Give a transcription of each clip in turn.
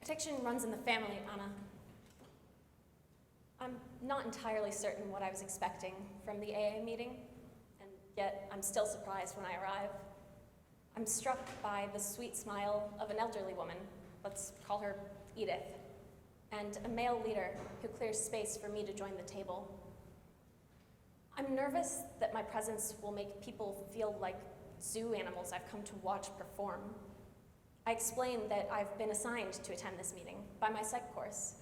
Addiction runs in the family, Anna. I'm not entirely certain what I was expecting from the AA meeting, and yet I'm still surprised when I arrive. I'm struck by the sweet smile of an elderly woman, let's call her Edith, and a male leader who clears space for me to join the table. I'm nervous that my presence will make people feel like zoo animals I've come to watch perform. I explain that I've been assigned to attend this meeting by my psych course.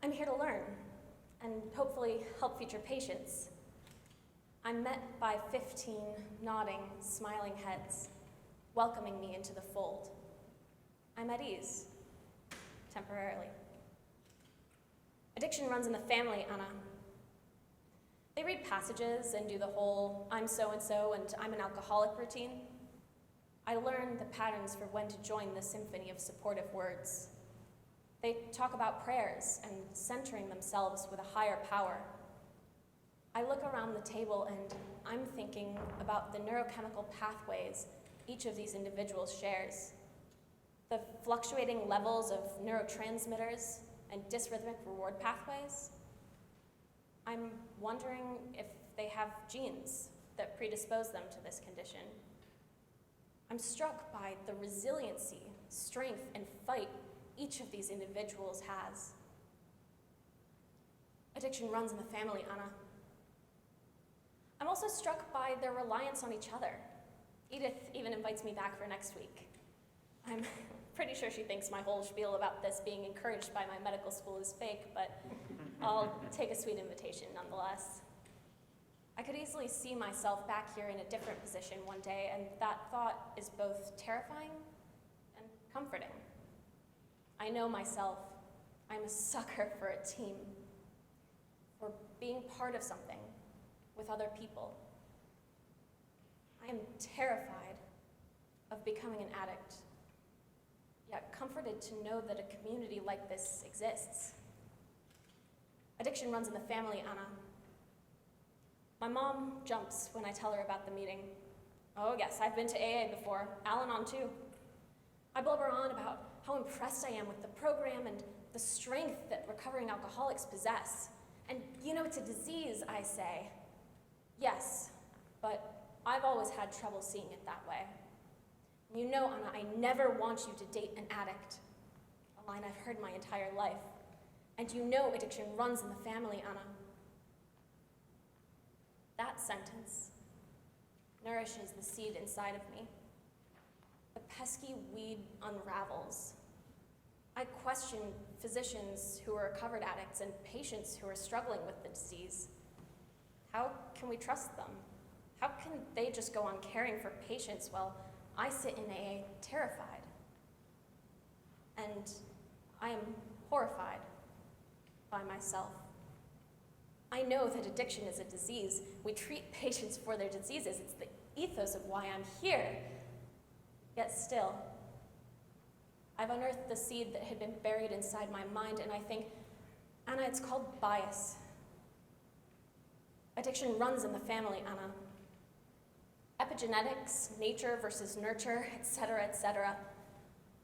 I'm here to learn and hopefully help future patients. I'm met by 15 nodding, smiling heads, welcoming me into the fold. I'm at ease, temporarily. Addiction runs in the family, Anna. They read passages and do the whole I'm so-and-so and I'm an alcoholic routine. I learn the patterns for when to join the symphony of supportive words. They talk about prayers and centering themselves with a higher power. I look around the table and I'm thinking about the neurochemical pathways each of these individuals shares, the fluctuating levels of neurotransmitters and dysrhythmic reward pathways. I'm wondering if they have genes that predispose them to this condition. I'm struck by the resiliency, strength, and fight each of these individuals has. Addiction runs in the family, Anna. I'm also struck by their reliance on each other. Edith even invites me back for next week. I'm pretty sure she thinks my whole spiel about this being encouraged by my medical school is fake, but I'll take a sweet invitation nonetheless. I could easily see myself back here in a different position one day, and that thought is both terrifying and comforting. I know myself. I'm a sucker for a team, for being part of something with other people. I am terrified of becoming an addict, yet comforted to know that a community like this exists. Addiction runs in the family, Anna. My mom jumps when I tell her about the meeting. Oh yes, I've been to AA before, Al-Anon too. I blubber on about how impressed I am with the program and the strength that recovering alcoholics possess. And you know, it's a disease, I say. Yes, but I've always had trouble seeing it that way. You know, Anna, I never want you to date an addict, a line I've heard my entire life. And you know addiction runs in the family, Anna. That sentence nourishes the seed inside of me. The pesky weed unravels. I question physicians who are recovered addicts and patients who are struggling with the disease. How can we trust them? How can they just go on caring for patients while I sit in AA terrified? And I am horrified by myself. I know that addiction is a disease. We treat patients for their diseases. It's the ethos of why I'm here. Yet still, I've unearthed the seed that had been buried inside my mind, and I think, Anna, it's called bias. Addiction runs in the family, Anna. Epigenetics, nature versus nurture, etc., etc.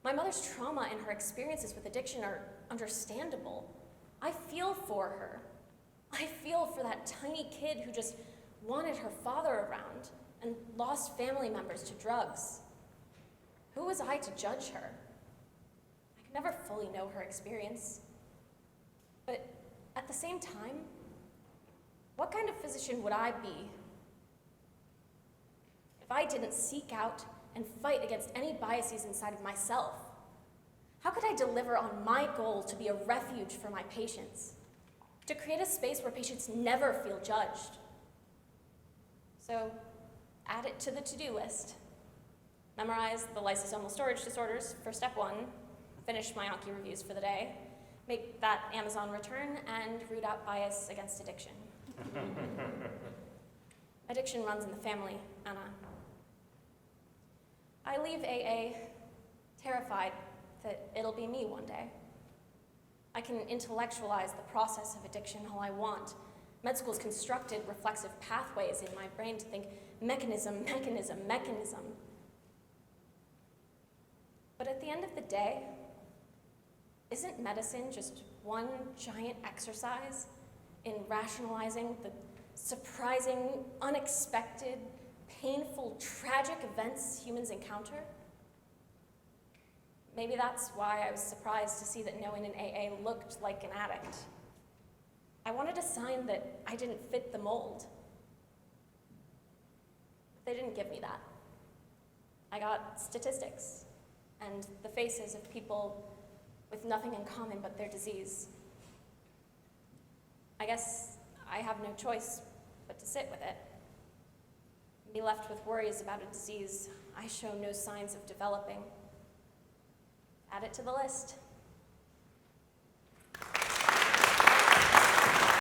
My mother's trauma and her experiences with addiction are understandable. I feel for her. I feel for that tiny kid who just wanted her father around and lost family members to drugs. Who was I to judge her? I could never fully know her experience. But at the same time, what kind of physician would I be if I didn't seek out and fight against any biases inside of myself? How could I deliver on my goal to be a refuge for my patients? To create a space where patients never feel judged? So, add it to the to-do list. Memorize the lysosomal storage disorders for step 1, finish my Anki reviews for the day, make that Amazon return, and root out bias against addiction. Addiction runs in the family, Anna. I leave AA terrified that it'll be me one day. I can intellectualize the process of addiction all I want. Med school's constructed reflexive pathways in my brain to think mechanism, mechanism, mechanism. But at the end of the day, isn't medicine just one giant exercise in rationalizing the surprising, unexpected, painful, tragic events humans encounter? Maybe that's why I was surprised to see that no one in AA looked like an addict. I wanted a sign that I didn't fit the mold. They didn't give me that. I got statistics and the faces of people with nothing in common but their disease. I guess I have no choice but to sit with it. Be left with worries about a disease I show no signs of developing. Add it to the list.